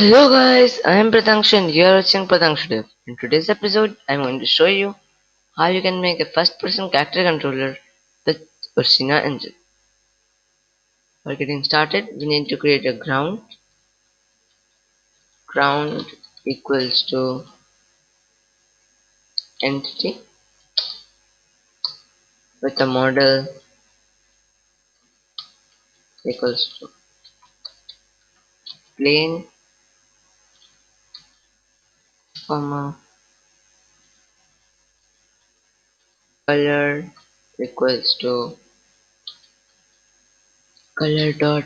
Hello guys, I am Pratangsu and you are watching Pratangsu Dev. In today's episode, I am going to show you how you can make a first-person character controller with Ursina engine. For getting started, we need to create a ground. Ground equals to entity with a model equals to plane, comma, color equals to color.gold,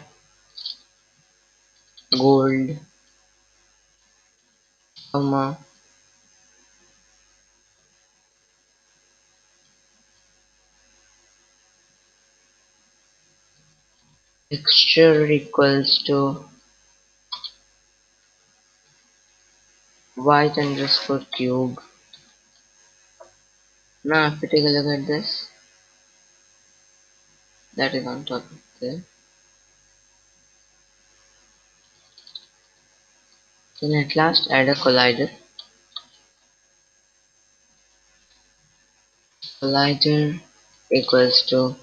comma, texture equals to white underscore cube. Now if we take a look at this, that is on top of there. Then at last add a collider. Collider equals to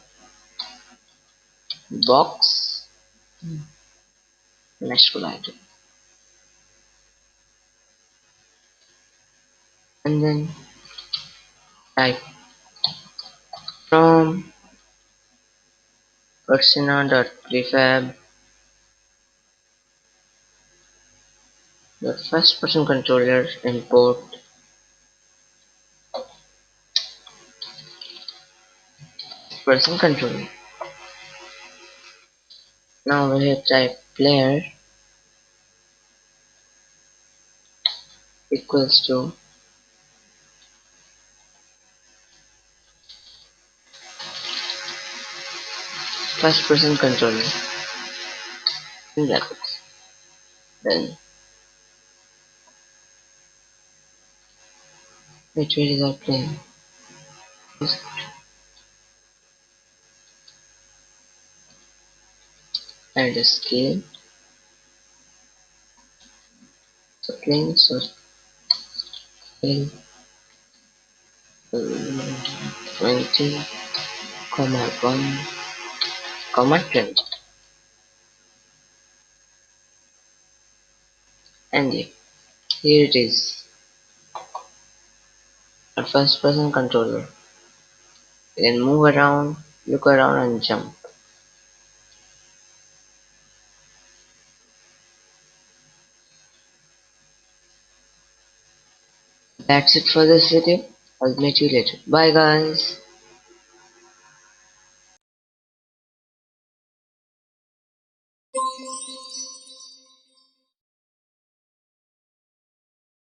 box mesh collider. And then type from Ursina.prefab the first person controller import person controller. Now over here type player equals to first person controller in brackets. Then which way is our player? Add a scale. So plane so scale 20 comma 1 comma 20 and yeah, here it is, a first person controller. You can move around, look around and jump. That's it for this video. I'll meet you later. Bye guys.